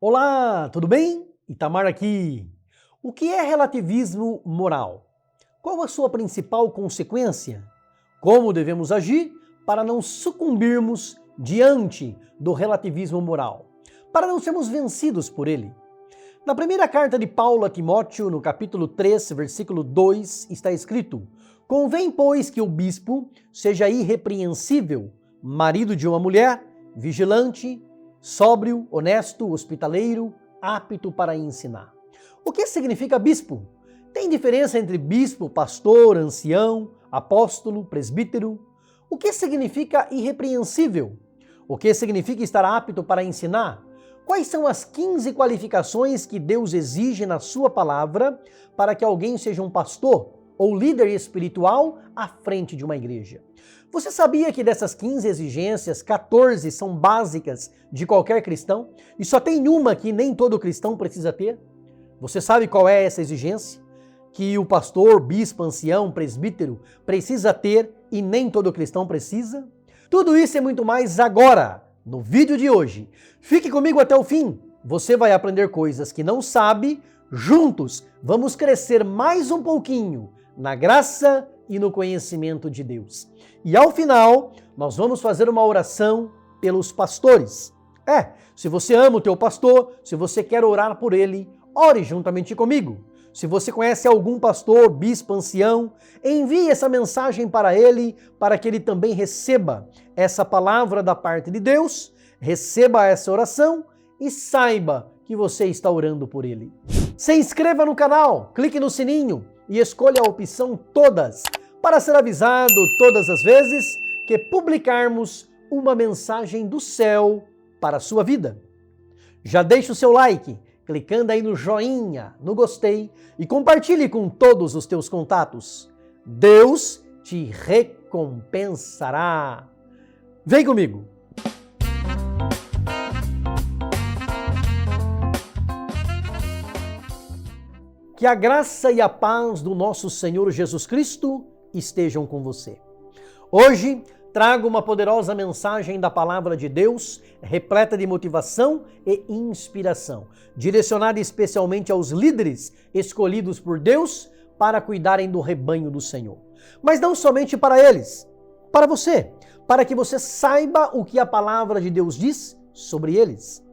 Olá, tudo bem? Itamar aqui. O que é relativismo moral? Qual a sua principal consequência? Como devemos agir para não sucumbirmos diante do relativismo moral? Para não sermos vencidos por ele? Na primeira carta de Paulo a Timóteo, no capítulo 3, versículo 2, está escrito: Convém, pois, que o bispo seja irrepreensível, marido de uma mulher, vigilante, sóbrio, honesto, hospitaleiro, apto para ensinar. O que significa bispo? Tem diferença entre bispo, pastor, ancião, apóstolo, presbítero? O que significa irrepreensível? O que significa estar apto para ensinar? Quais são as 15 qualificações que Deus exige na sua palavra para que alguém seja um pastor ou líder espiritual à frente de uma igreja? Você sabia que dessas 15 exigências, 14 são básicas de qualquer cristão e só tem uma que nem todo cristão precisa ter? Você sabe qual é essa exigência? Que o pastor, bispo, ancião, presbítero precisa ter e nem todo cristão precisa? Tudo isso e muito mais agora, no vídeo de hoje. Fique comigo até o fim. Você vai aprender coisas que não sabe. Juntos vamos crescer mais um pouquinho na graça e no conhecimento de Deus. E ao final, nós vamos fazer uma oração pelos pastores. Se você ama o teu pastor, se você quer orar por ele, ore juntamente comigo. Se você conhece algum pastor, bispo, ancião, envie essa mensagem para ele, para que ele também receba essa palavra da parte de Deus, receba essa oração e saiba que você está orando por ele. Se inscreva no canal, clique no sininho e escolha a opção Todas, para ser avisado todas as vezes que publicarmos uma mensagem do céu para a sua vida. Já deixe o seu like, clicando aí no joinha, no gostei e compartilhe com todos os teus contatos. Deus te recompensará. Vem comigo! Que a graça e a paz do nosso Senhor Jesus Cristo estejam com você. Hoje trago uma poderosa mensagem da Palavra de Deus, repleta de motivação e inspiração, direcionada especialmente aos líderes escolhidos por Deus para cuidarem do rebanho do Senhor. Mas não somente para eles, para você, para que você saiba o que a Palavra de Deus diz sobre eles.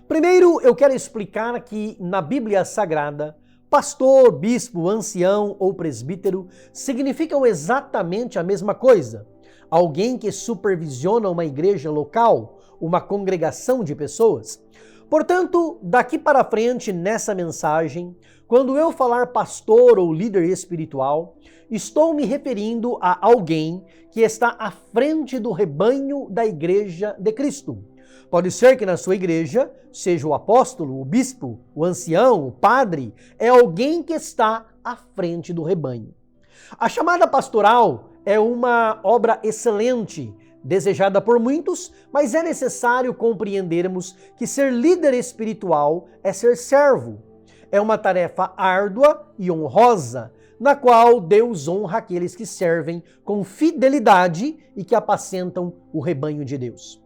Primeiro, eu quero explicar que na Bíblia Sagrada, pastor, bispo, ancião ou presbítero significam exatamente a mesma coisa. Alguém que supervisiona uma igreja local, uma congregação de pessoas. Portanto, daqui para frente nessa mensagem, quando eu falar pastor ou líder espiritual, estou me referindo a alguém que está à frente do rebanho da igreja de Cristo. Pode ser que na sua igreja seja o apóstolo, o bispo, o ancião, o padre, é alguém que está à frente do rebanho. A chamada pastoral é uma obra excelente, desejada por muitos, mas é necessário compreendermos que ser líder espiritual é ser servo. É uma tarefa árdua e honrosa, na qual Deus honra aqueles que servem com fidelidade e que apacentam o rebanho de Deus.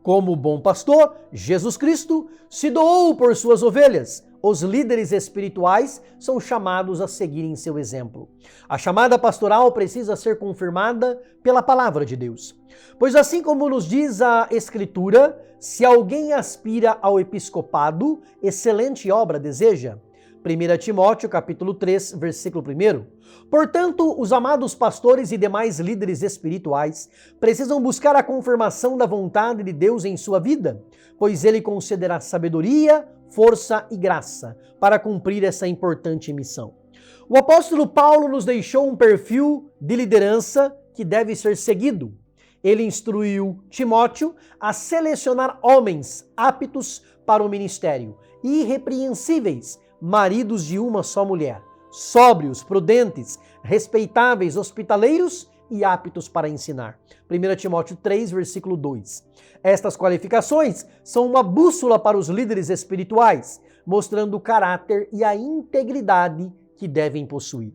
Como bom pastor, Jesus Cristo se doou por suas ovelhas. Os líderes espirituais são chamados a seguirem seu exemplo. A chamada pastoral precisa ser confirmada pela palavra de Deus. Pois assim como nos diz a Escritura, se alguém aspira ao episcopado, excelente obra deseja. 1 Timóteo capítulo 3, versículo 1. Portanto, os amados pastores e demais líderes espirituais precisam buscar a confirmação da vontade de Deus em sua vida, pois ele concederá sabedoria, força e graça para cumprir essa importante missão. O apóstolo Paulo nos deixou um perfil de liderança que deve ser seguido. Ele instruiu Timóteo a selecionar homens aptos para o ministério, irrepreensíveis, maridos de uma só mulher, sóbrios, prudentes, respeitáveis, hospitaleiros e aptos para ensinar. 1 Timóteo 3, versículo 2. Estas qualificações são uma bússola para os líderes espirituais, mostrando o caráter e a integridade que devem possuir.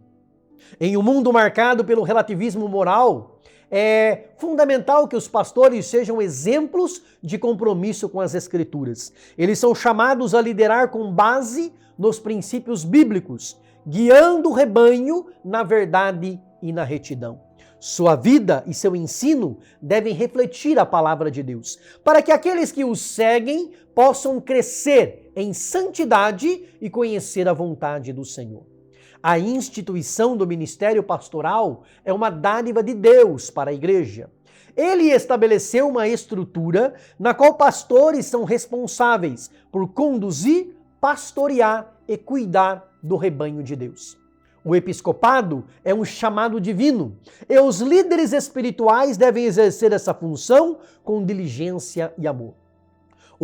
Em um mundo marcado pelo relativismo moral, É fundamental que os pastores sejam exemplos de compromisso com as Escrituras. Eles são chamados a liderar com base nos princípios bíblicos, guiando o rebanho na verdade e na retidão. Sua vida e seu ensino devem refletir a palavra de Deus, para que aqueles que os seguem possam crescer em santidade e conhecer a vontade do Senhor. A instituição do ministério pastoral é uma dádiva de Deus para a igreja. Ele estabeleceu uma estrutura na qual pastores são responsáveis por conduzir, pastorear e cuidar do rebanho de Deus. O episcopado é um chamado divino e os líderes espirituais devem exercer essa função com diligência e amor.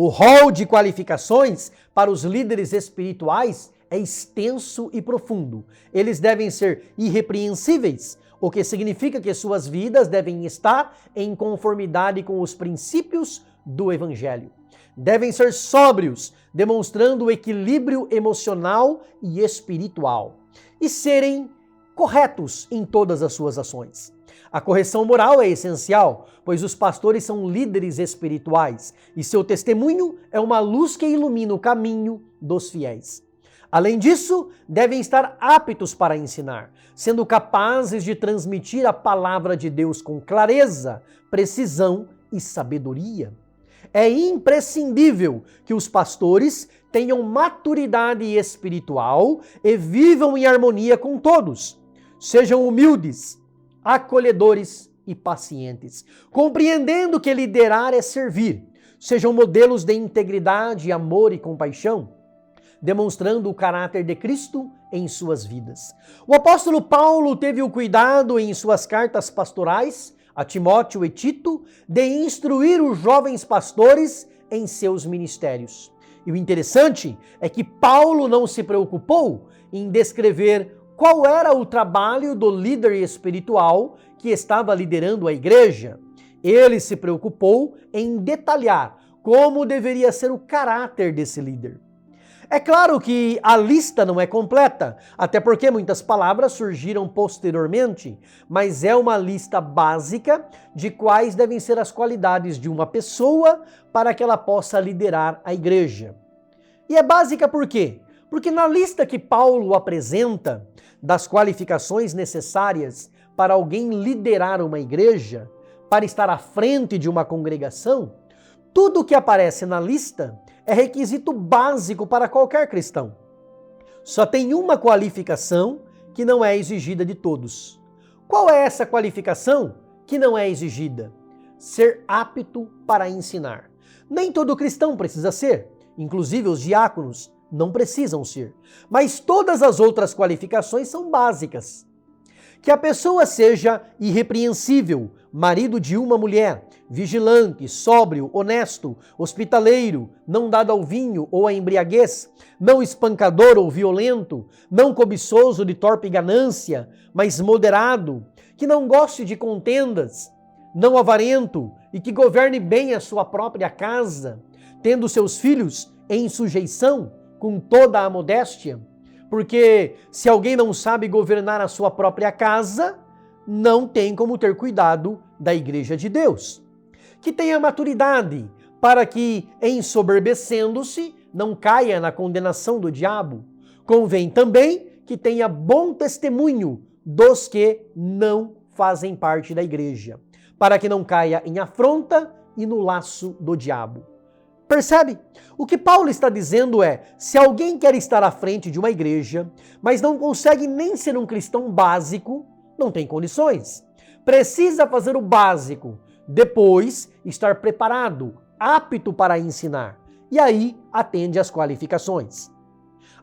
O rol de qualificações para os líderes espirituais é extenso e profundo. Eles devem ser irrepreensíveis, o que significa que suas vidas devem estar em conformidade com os princípios do Evangelho. Devem ser sóbrios, demonstrando o equilíbrio emocional e espiritual, e serem corretos em todas as suas ações. A correção moral é essencial, pois os pastores são líderes espirituais e seu testemunho é uma luz que ilumina o caminho dos fiéis. Além disso, devem estar aptos para ensinar, sendo capazes de transmitir a palavra de Deus com clareza, precisão e sabedoria. É imprescindível que os pastores tenham maturidade espiritual e vivam em harmonia com todos. Sejam humildes, acolhedores e pacientes, compreendendo que liderar é servir. Sejam modelos de integridade, amor e compaixão, demonstrando o caráter de Cristo em suas vidas. O apóstolo Paulo teve o cuidado em suas cartas pastorais a Timóteo e Tito de instruir os jovens pastores em seus ministérios. E o interessante é que Paulo não se preocupou em descrever qual era o trabalho do líder espiritual que estava liderando a igreja. Ele se preocupou em detalhar como deveria ser o caráter desse líder. É claro que a lista não é completa, até porque muitas palavras surgiram posteriormente, mas é uma lista básica de quais devem ser as qualidades de uma pessoa para que ela possa liderar a igreja. E é básica por quê? Porque na lista que Paulo apresenta das qualificações necessárias para alguém liderar uma igreja, para estar à frente de uma congregação, tudo o que aparece na lista é requisito básico para qualquer cristão. Só tem uma qualificação que não é exigida de todos. Qual é essa qualificação que não é exigida? Ser apto para ensinar. Nem todo cristão precisa ser, inclusive os diáconos não precisam ser, mas todas as outras qualificações são básicas. Que a pessoa seja irrepreensível, marido de uma mulher, vigilante, sóbrio, honesto, hospitaleiro, não dado ao vinho ou à embriaguez, não espancador ou violento, não cobiçoso de torpe ganância, mas moderado, que não goste de contendas, não avarento e que governe bem a sua própria casa, tendo seus filhos em sujeição com toda a modéstia. Porque se alguém não sabe governar a sua própria casa, não tem como ter cuidado da igreja de Deus. Que tenha maturidade para que, ensoberbecendo-se, não caia na condenação do diabo. Convém também que tenha bom testemunho dos que não fazem parte da igreja, para que não caia em afronta e no laço do diabo. Percebe? O que Paulo está dizendo é, se alguém quer estar à frente de uma igreja, mas não consegue nem ser um cristão básico, não tem condições. Precisa fazer o básico, depois estar preparado, apto para ensinar, e aí atende às qualificações.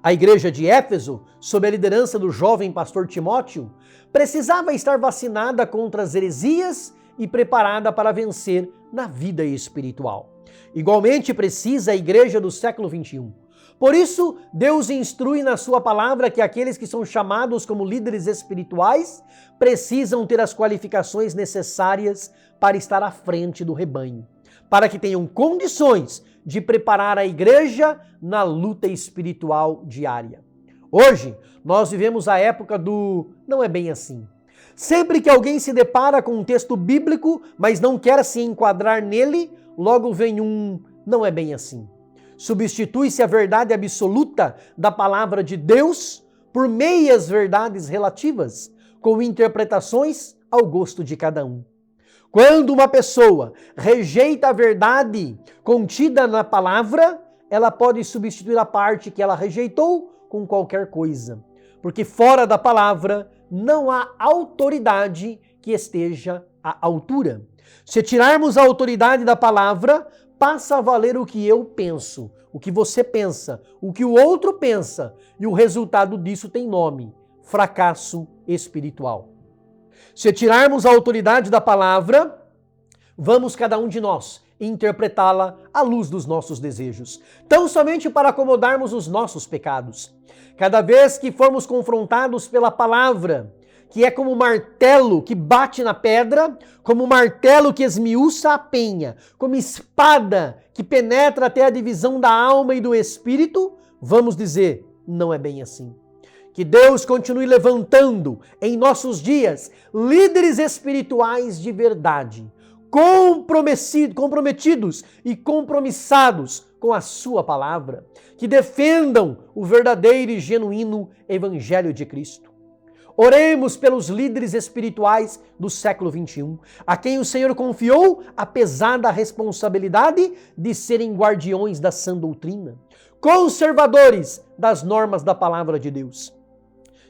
A igreja de Éfeso, sob a liderança do jovem pastor Timóteo, precisava estar vacinada contra as heresias e preparada para vencer na vida espiritual. Igualmente precisa a igreja do século XXI. Por isso, Deus instrui na sua palavra que aqueles que são chamados como líderes espirituais precisam ter as qualificações necessárias para estar à frente do rebanho, para que tenham condições de preparar a igreja na luta espiritual diária. Hoje, nós vivemos a época do não é bem assim. Sempre que alguém se depara com um texto bíblico, mas não quer se enquadrar nele, logo vem não é bem assim. Substitui-se a verdade absoluta da palavra de Deus por meias verdades relativas, com interpretações ao gosto de cada um. Quando uma pessoa rejeita a verdade contida na palavra, ela pode substituir a parte que ela rejeitou com qualquer coisa, porque fora da palavra não há autoridade que esteja à altura. Se tirarmos a autoridade da palavra, passa a valer o que eu penso, o que você pensa, o que o outro pensa, e o resultado disso tem nome: fracasso espiritual. Se tirarmos a autoridade da palavra, vamos cada um de nós interpretá-la à luz dos nossos desejos, tão somente para acomodarmos os nossos pecados. Cada vez que formos confrontados pela palavra, que é como martelo que bate na pedra, como martelo que esmiuça a penha, como espada que penetra até a divisão da alma e do espírito, vamos dizer, não é bem assim. Que Deus continue levantando em nossos dias líderes espirituais de verdade, comprometidos e compromissados com a sua palavra, que defendam o verdadeiro e genuíno Evangelho de Cristo. Oremos pelos líderes espirituais do século XXI, a quem o Senhor confiou a pesada responsabilidade de serem guardiões da sã doutrina, conservadores das normas da palavra de Deus.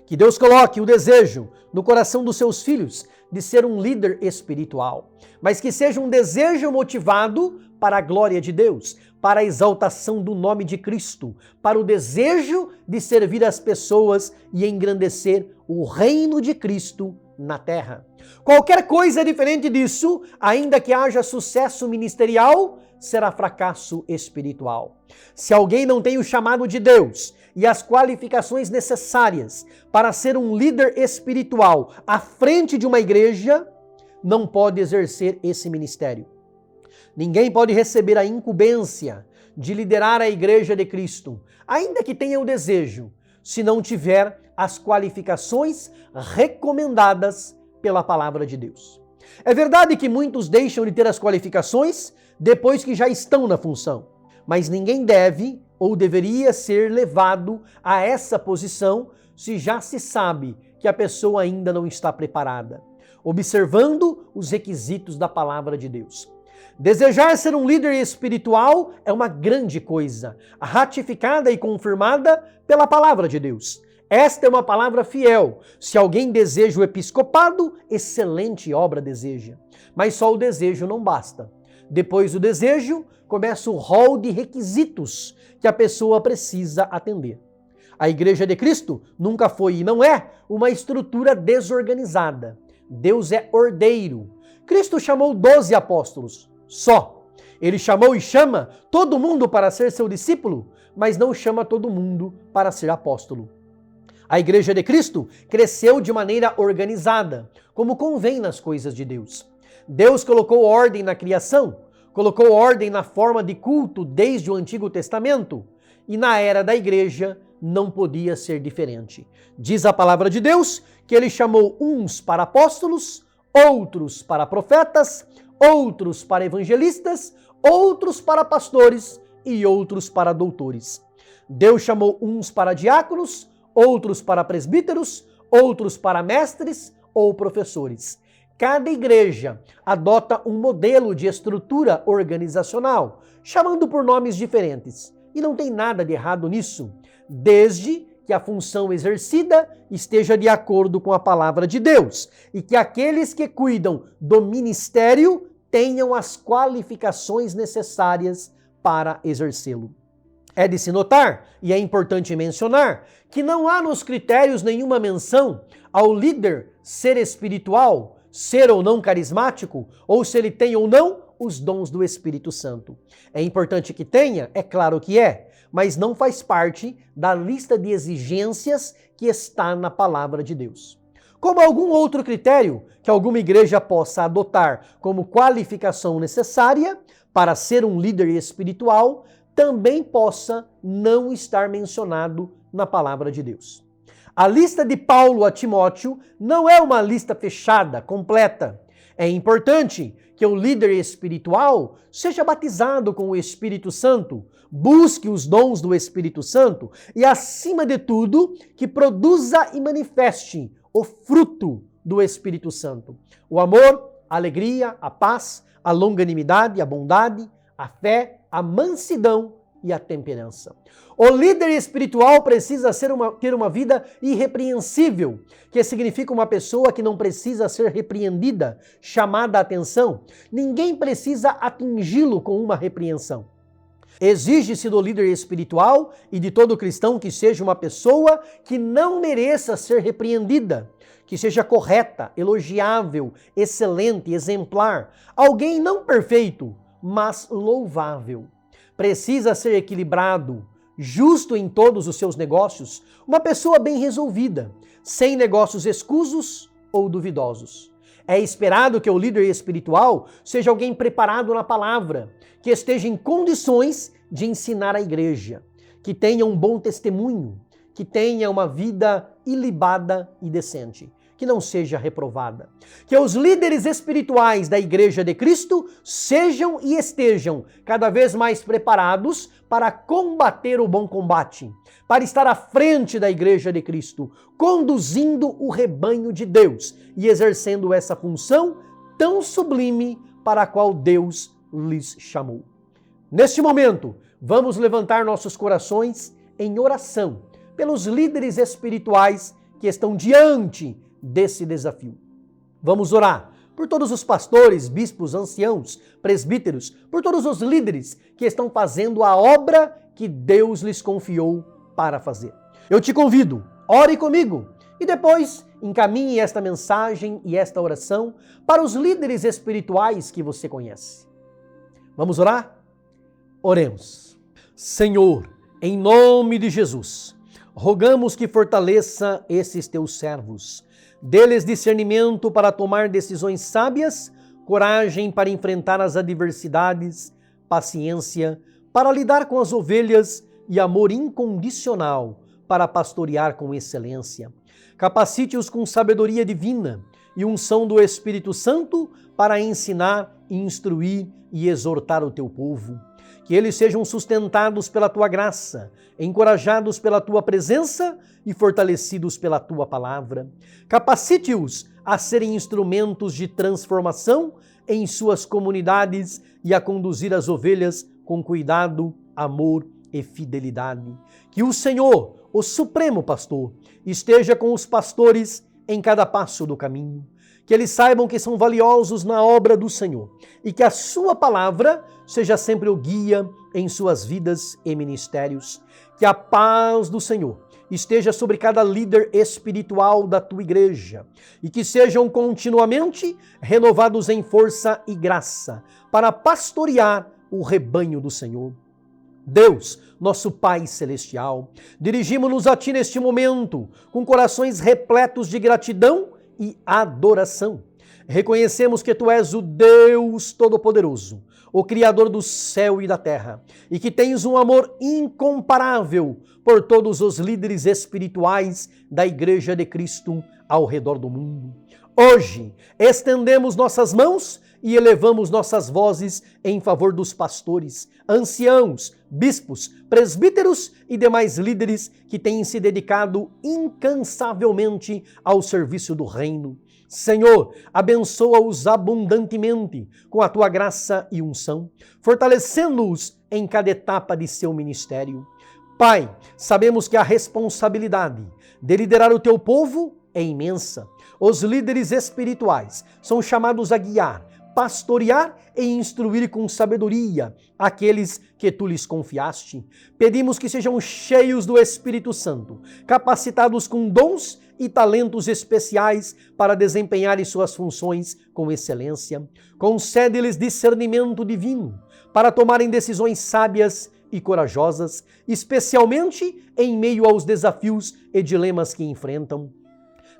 Que Deus coloque o desejo no coração dos seus filhos de ser um líder espiritual, mas que seja um desejo motivado para a glória de Deus, para a exaltação do nome de Cristo, para o desejo de servir as pessoas e engrandecer o reino de Cristo na terra. Qualquer coisa diferente disso, ainda que haja sucesso ministerial, será fracasso espiritual. Se alguém não tem o chamado de Deus e as qualificações necessárias para ser um líder espiritual à frente de uma igreja, não pode exercer esse ministério. Ninguém pode receber a incumbência de liderar a igreja de Cristo, ainda que tenha o desejo, se não tiver as qualificações recomendadas pela palavra de Deus. É verdade que muitos deixam de ter as qualificações depois que já estão na função, mas ninguém deve ou deveria ser levado a essa posição se já se sabe que a pessoa ainda não está preparada, observando os requisitos da palavra de Deus. Desejar ser um líder espiritual é uma grande coisa, ratificada e confirmada pela palavra de Deus. Esta é uma palavra fiel. Se alguém deseja o episcopado, excelente obra deseja. Mas só o desejo não basta. Depois do desejo, começa o rol de requisitos que a pessoa precisa atender. A Igreja de Cristo nunca foi e não é uma estrutura desorganizada. Deus é ordeiro. Cristo chamou 12 apóstolos, só. Ele chamou e chama todo mundo para ser seu discípulo, mas não chama todo mundo para ser apóstolo. A Igreja de Cristo cresceu de maneira organizada, como convém nas coisas de Deus. Deus colocou ordem na criação, colocou ordem na forma de culto desde o Antigo Testamento, e na era da Igreja não podia ser diferente. Diz a palavra de Deus que ele chamou uns para apóstolos, outros para profetas, outros para evangelistas, outros para pastores e outros para doutores. Deus chamou uns para diáconos, outros para presbíteros, outros para mestres ou professores. Cada igreja adota um modelo de estrutura organizacional, chamando por nomes diferentes. E não tem nada de errado nisso, desde que a função exercida esteja de acordo com a palavra de Deus e que aqueles que cuidam do ministério tenham as qualificações necessárias para exercê-lo. É de se notar, e é importante mencionar, que não há nos critérios nenhuma menção ao líder ser espiritual, ser ou não carismático, ou se ele tem ou não os dons do Espírito Santo. É importante que tenha? É claro que é, mas não faz parte da lista de exigências que está na palavra de Deus. Como algum outro critério que alguma igreja possa adotar como qualificação necessária para ser um líder espiritual, também possa não estar mencionado na palavra de Deus. A lista de Paulo a Timóteo não é uma lista fechada, completa. É importante que o líder espiritual seja batizado com o Espírito Santo, busque os dons do Espírito Santo e, acima de tudo, que produza e manifeste o fruto do Espírito Santo. O amor, a alegria, a paz, a longanimidade, a bondade, a fé, a mansidão e a temperança. O líder espiritual precisa ter uma vida irrepreensível, que significa uma pessoa que não precisa ser repreendida, chamada a atenção. Ninguém precisa atingi-lo com uma repreensão. Exige-se do líder espiritual e de todo cristão que seja uma pessoa que não mereça ser repreendida, que seja correta, elogiável, excelente, exemplar. Alguém não perfeito, mas louvável. Precisa ser equilibrado, justo em todos os seus negócios, uma pessoa bem resolvida, sem negócios escusos ou duvidosos. É esperado que o líder espiritual seja alguém preparado na palavra, que esteja em condições de ensinar a igreja, que tenha um bom testemunho, que tenha uma vida ilibada e decente, que não seja reprovada. Que os líderes espirituais da Igreja de Cristo sejam e estejam cada vez mais preparados para combater o bom combate, para estar à frente da Igreja de Cristo, conduzindo o rebanho de Deus e exercendo essa função tão sublime para a qual Deus lhes chamou. Neste momento, vamos levantar nossos corações em oração pelos líderes espirituais que estão diante desse desafio. Vamos orar por todos os pastores, bispos, anciãos, presbíteros, por todos os líderes que estão fazendo a obra que Deus lhes confiou para fazer. Eu te convido, ore comigo e depois encaminhe esta mensagem e esta oração para os líderes espirituais que você conhece. Vamos orar? Oremos. Senhor, em nome de Jesus, rogamos que fortaleça esses teus servos. Dê-lhes discernimento para tomar decisões sábias, coragem para enfrentar as adversidades, paciência para lidar com as ovelhas e amor incondicional para pastorear com excelência. Capacite-os com sabedoria divina e unção do Espírito Santo para ensinar, instruir e exortar o teu povo. Que eles sejam sustentados pela tua graça, encorajados pela tua presença e fortalecidos pela tua palavra. Capacite-os a serem instrumentos de transformação em suas comunidades e a conduzir as ovelhas com cuidado, amor e fidelidade. Que o Senhor, o Supremo Pastor, esteja com os pastores em cada passo do caminho. Que eles saibam que são valiosos na obra do Senhor e que a sua palavra seja sempre o guia em suas vidas e ministérios. Que a paz do Senhor esteja sobre cada líder espiritual da tua igreja e que sejam continuamente renovados em força e graça para pastorear o rebanho do Senhor. Deus, nosso Pai Celestial, dirigimos-nos a Ti neste momento com corações repletos de gratidão e adoração. Reconhecemos que Tu és o Deus Todo-Poderoso, o Criador do céu e da terra, e que tens um amor incomparável por todos os líderes espirituais da Igreja de Cristo ao redor do mundo. Hoje, estendemos nossas mãos e elevamos nossas vozes em favor dos pastores, anciãos, bispos, presbíteros e demais líderes que têm se dedicado incansavelmente ao serviço do reino. Senhor, abençoa-os abundantemente com a tua graça e unção, fortalecendo-os em cada etapa de seu ministério. Pai, sabemos que a responsabilidade de liderar o teu povo é imensa. Os líderes espirituais são chamados a guiar, pastorear e instruir com sabedoria aqueles que tu lhes confiaste. Pedimos que sejam cheios do Espírito Santo, capacitados com dons e talentos especiais para desempenharem suas funções com excelência. Concede-lhes discernimento divino para tomarem decisões sábias e corajosas, especialmente em meio aos desafios e dilemas que enfrentam.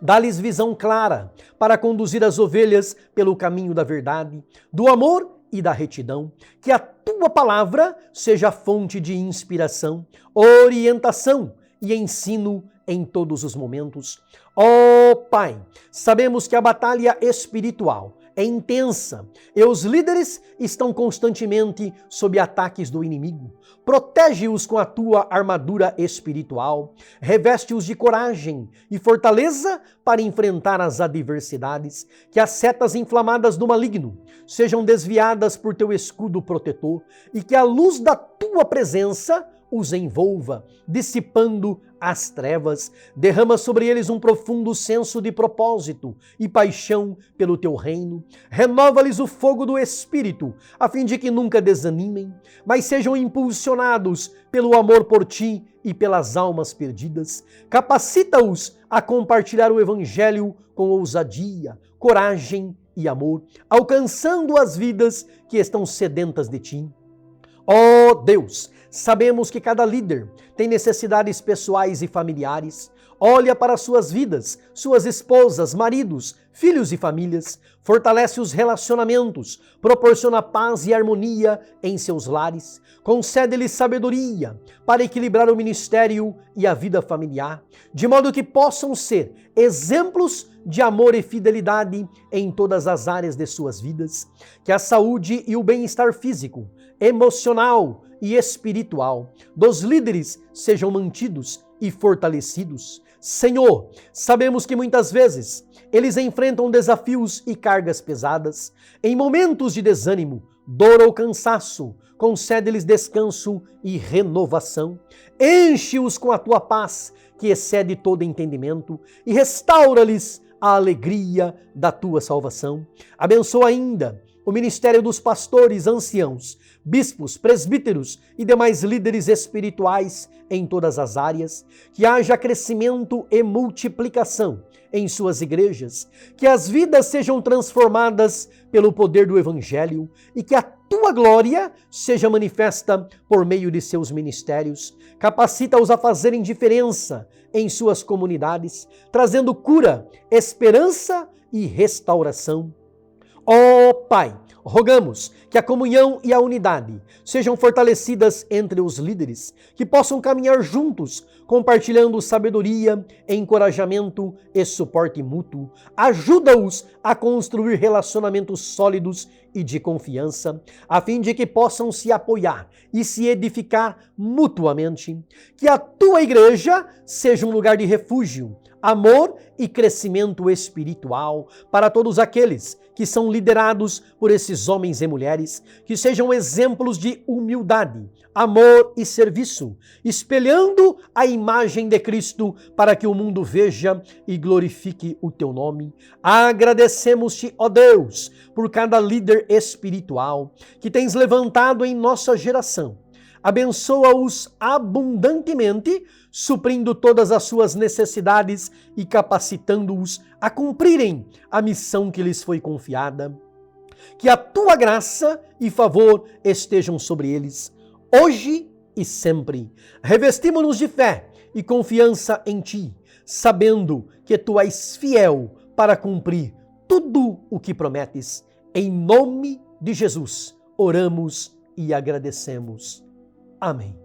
Dá-lhes visão clara para conduzir as ovelhas pelo caminho da verdade, do amor e da retidão. Que a tua palavra seja fonte de inspiração, orientação e ensino em todos os momentos. Ó Pai, sabemos que a batalha espiritual é intensa e os líderes estão constantemente sob ataques do inimigo. Protege-os com a tua armadura espiritual, reveste-os de coragem e fortaleza para enfrentar as adversidades, que as setas inflamadas do maligno sejam desviadas por teu escudo protetor e que a luz da tua presença os envolva, dissipando as trevas. Derrama sobre eles um profundo senso de propósito e paixão pelo teu reino. Renova-lhes o fogo do Espírito, a fim de que nunca desanimem, mas sejam impulsionados pelo amor por ti e pelas almas perdidas. Capacita-os a compartilhar o Evangelho com ousadia, coragem e amor, alcançando as vidas que estão sedentas de ti. Ó Deus, sabemos que cada líder tem necessidades pessoais e familiares. Olha para suas vidas, suas esposas, maridos, filhos e famílias. Fortalece os relacionamentos, proporciona paz e harmonia em seus lares. Concede-lhes sabedoria para equilibrar o ministério e a vida familiar, de modo que possam ser exemplos de amor e fidelidade em todas as áreas de suas vidas. Que a saúde e o bem-estar físico, emocional e espiritual dos líderes sejam mantidos e fortalecidos. Senhor, sabemos que muitas vezes eles enfrentam desafios e cargas pesadas. Em momentos de desânimo, dor ou cansaço, concede-lhes descanso e renovação. Enche-os com a tua paz, que excede todo entendimento, e restaura-lhes a alegria da tua salvação. Abençoa ainda o ministério dos pastores, anciãos, bispos, presbíteros e demais líderes espirituais em todas as áreas, que haja crescimento e multiplicação em suas igrejas, que as vidas sejam transformadas pelo poder do Evangelho e que a tua glória seja manifesta por meio de seus ministérios. Capacita-os a fazerem diferença em suas comunidades, trazendo cura, esperança e restauração. Ó Pai, rogamos que a comunhão e a unidade sejam fortalecidas entre os líderes, que possam caminhar juntos, compartilhando sabedoria, encorajamento e suporte mútuo. Ajuda-os a construir relacionamentos sólidos e de confiança, a fim de que possam se apoiar e se edificar mutuamente. Que a tua igreja seja um lugar de refúgio, amor e crescimento espiritual para todos aqueles que são liderados por esses homens e mulheres, que sejam exemplos de humildade, amor e serviço, espelhando a imagem de Cristo para que o mundo veja e glorifique o teu nome. Agradecemos-te, ó Deus, por cada líder espiritual que tens levantado em nossa geração. Abençoa-os abundantemente, suprindo todas as suas necessidades e capacitando-os a cumprirem a missão que lhes foi confiada. Que a tua graça e favor estejam sobre eles, hoje e sempre. Revestimos-nos de fé e confiança em ti, sabendo que tu és fiel para cumprir tudo o que prometes. Em nome de Jesus, oramos e agradecemos. Amém.